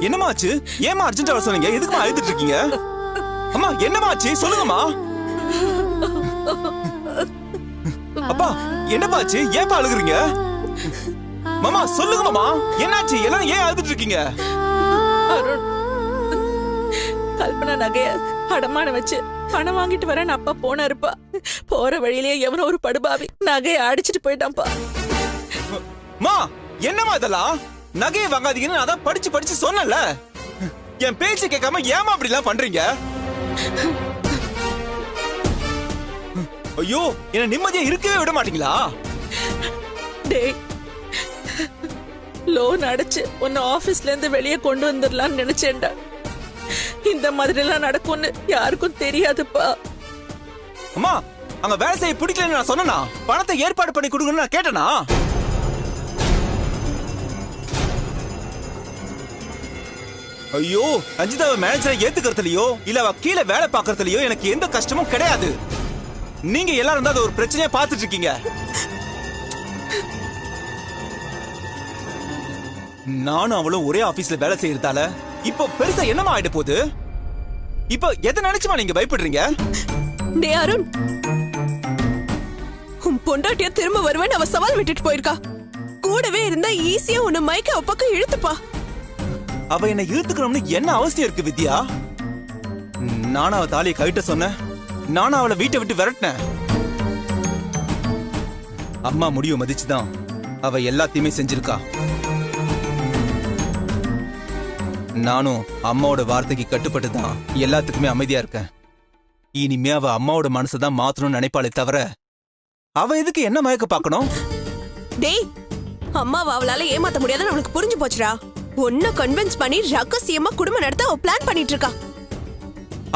என்னமா ஆச்சு? ஏமா அர்ஜென்ட்டா வர சொன்னீங்க? எதுக்குமா அழுதுட்டு இருக்கீங்க? அம்மா என்னமா ஆச்சு சொல்லுங்கம்மா. அப்பா என்னப்பா ஆச்சு? ஏன்பா அழுகுறீங்க? மாமா சொல்லுங்க மாமா, என்னாச்சு? எல்லாரும் ஏன் அழுதுட்டு இருக்கீங்க? அருண், கல்பனா நகைய அடமான வச்சு பணம் வாங்கிட்டு வரேன்னு அப்பா போனாருப்பா. போற வழியிலேயே எவனோ ஒரு படுபாவி நகையை அடிச்சிட்டு போயிட்டான்ப்பா. மா என்னமா இதெல்லாம்? நகையை வாங்காதீங்கன்னு அதான் படிச்சு படிச்சு சொன்னல. என் பேச்சு கேட்காம ஏமா அப்படி எல்லாம் பண்றீங்க? ஐயோ, என்ன நிம்மதியா இருக்கவே விட மாட்டீங்களா? டேய், லோன் அடைச்சு உன்னை ஆபீஸ்ல இருந்து வெளியே கொண்டு வந்துடலாம்னு நினைச்சேன்டா. இந்த மாதிரி எல்லாம் நடக்கும்னு யாருக்கும் தெரியாதுப்பா. அம்மா, அங்க வேலை செய்ய பிடிக்கலன்னு நான் சொன்னனா? பணத்தை ஏற்பாடு பண்ணி கொடுங்கன்னு நான் கேட்டனா? ஐயோ, ரஞ்சிதாவை மேனேஜரை ஏத்துக்கிறதுலயோ இல்ல அவ கீழே வேலை பார்க்கறதுலயோ எனக்கு எந்த கஷ்டமும் கிடையாது. நீங்க எல்லாரும் தான் ஒரு பிரச்சனையை பார்த்துட்டு இருக்கீங்க. நானும் அவளும் ஒரே ஆபீஸ்ல வேலை செய்யறதால இப்போ பெருசா என்னமா ஆயிட போகுது? இப்போ எதை நினைச்சுமா நீங்க பயப்படுறீங்க? டே அருண், உன் பொண்டாட்டியா திரும்ப வருவேன்னு அவ சவால் விட்டுட்டு போயிருக்கா. கூடவே இருந்தா ஈஸியா உன்னை மைக்க பக்கம் இழுத்துப்பா. அவ என்ன இழுத்துக்கணும்னு என்ன அவசியம் இருக்கு வித்யா? நானும் அவ தாலியை கழட்ட சொன்னேன். நானும் அவளை வீட்டை விட்டு விரட்டினேன். அம்மா முடிவு மதிச்சுதான் அவ எல்லாத்தையுமே செஞ்சிருக்கா. நானும் அம்மாவோட வார்த்தைக்கு கட்டுப்பட்டு தான் எல்லாத்துக்குமே அமைதியா இருக்கேன். இனிமே அவ அம்மாவோட மனசைதான் மாத்தணும்னு நினைப்பாளே தவிர அவ எதுக்கு என்ன மயக்க பார்க்கணும்? டேய், அம்மாவை அவளால ஏமாத்த முடியாதுன்னு அவளுக்கு புரிஞ்சு போச்சுடா. ஒன்ன கன்வின்ஸ் பண்ணி ரகசியமா குடும்பம் நடத்த அவ பிளான் பண்ணிட்டு இருக்கா.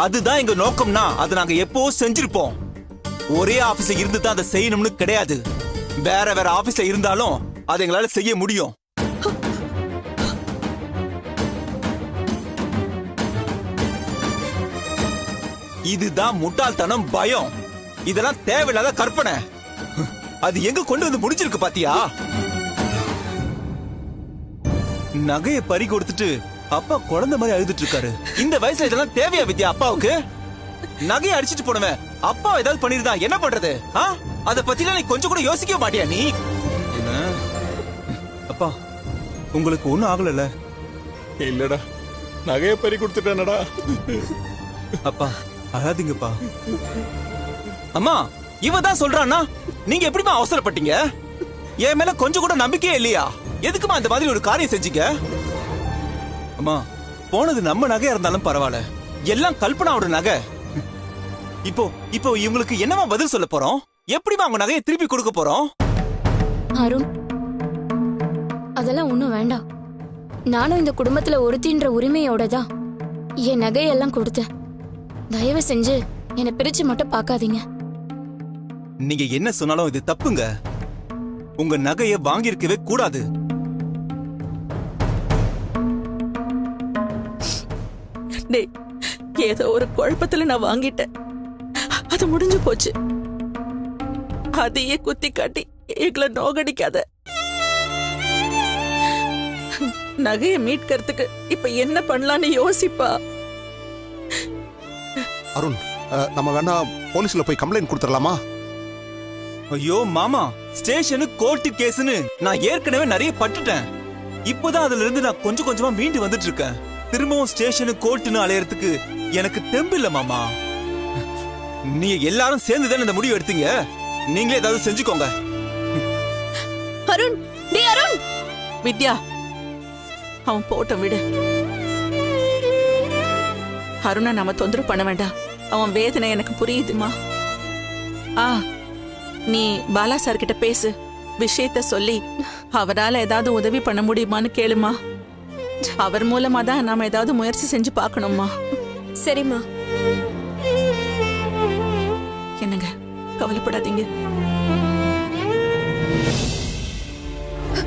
அதுதான் எங்க நோக்கம்னா அதை நாங்க எப்போ செஞ்சிருப்போம். ஒரே ஆபீஸ்ல இருந்து தான் அதை செய்யணும்னு கிடையாது. வேற வேற ஆபீஸ்ல இருந்தாலும் அதை எங்களால செய்ய முடியும். இதுதான் முட்டாள்தனம், பயம். இதெல்லாம் தேவையில்லாத கற்பனை. அது எங்க கொண்டு வந்து முடிஞ்சிருக்கு பாத்தியா? நகையை பறி கொடுத்துட்டு அப்பா குழந்தை மாதிரி அழுதுட்டு இருக்காரு. இந்த வயசுல இதெல்லாம் தேவையா வித்யா அப்பாவுக்கு? நகையை அடிச்சிட்டு போனவன் அப்பா ஏதாவது பண்ணிருந்தா என்ன பண்றது? அத பத்திலாம் நீ கொஞ்சம் கூட யோசிக்க மாட்டியா நீ? அப்பா உங்களுக்கு ஒண்ணும் ஆகல? இல்லடா, நகையை பறி கொடுத்துட்டானடா. அப்பா அழாதீங்கப்பா. அம்மா இவ தான் சொல்றான்னா நீங்க எப்படிமா அவசரப்பட்டீங்க? என் மேல கொஞ்சம் கூட நம்பிக்கையே இல்லையா? எதுக்குமா இந்த மாதிரி ஒரு காரியம் செஞ்சீங்க? அம்மா போனது நம்ம நகையா இருந்தாலும் பரவாயில்ல, எல்லாம் கல்பனாவோட நகை. இப்போ இவங்களுக்கு என்னமா பதில் சொல்ல போறோம்? எப்படிமா அவங்க நகையை திருப்பி கொடுக்க போறோம்? அருண், அதெல்லாம் ஒண்ணும் வேண்டாம். நானும் இந்த குடும்பத்துல ஒருத்தின்ற உரிமையோட தான் என் நகையெல்லாம் கொடுத்தேன். தயவு செஞ்சு என்னை பிரிச்சு மட்டும் பார்க்காதீங்க. நீங்க என்ன சொன்னாலும் இது தப்புங்க. உங்க நகையை வாங்கியிருக்கவே கூடாது. டேய், ஏதோ ஒரு குழப்பத்துல நான் வாங்கிட்டேன். அது முடிஞ்சு போச்சு. அதையே குத்தி காட்டி எங்களை நோகடிக்காத. நகையை மீட்கிறதுக்கு இப்ப என்ன பண்ணலான்னு யோசிப்பா. அருண், நம்ம வேணா போலீஸ்ல போய் கம்ப்ளைண்ட் கொடுத்துடலாமா? ஐயோ மாமா, ஸ்டேஷனு கோர்ட்டு கேஸ்னு நான் ஏற்கனவே நிறைய பட்டுட்டேன். இப்போதான் அதுல இருந்து நான் கொஞ்சம் கொஞ்சமா மீண்டு வந்துட்டு இருக்கேன். திரும்பவும் ஸ்டேஷனு கோர்ட்டுன்னு அலையறதுக்கு எனக்கு தெம்பு இல்ல மாமா. நீங்க எல்லாரும் சேர்ந்துதான் இந்த முடிவு எடுத்தீங்க. நீங்களே ஏதாவது செஞ்சுக்கோங்க. அருண், டே அருண். வித்யா, அவன் போட்டோம் விடு. அருணை நாம தொந்தரவு பண்ண வேண்டாம். அவன் வேதனை எனக்கு புரியுதுமா. நீ பாலா சார் கிட்ட பேசு. விஷயத்த சொல்லி அவரால் ஏதாவது உதவி பண்ண முடியுமான்னு கேளுமா. அவர் மூலமா தான் நாம ஏதாவது முயற்சி செஞ்சு பார்க்கணுமா. சரிம்மா. என்னங்க, கவலைப்படாதீங்க.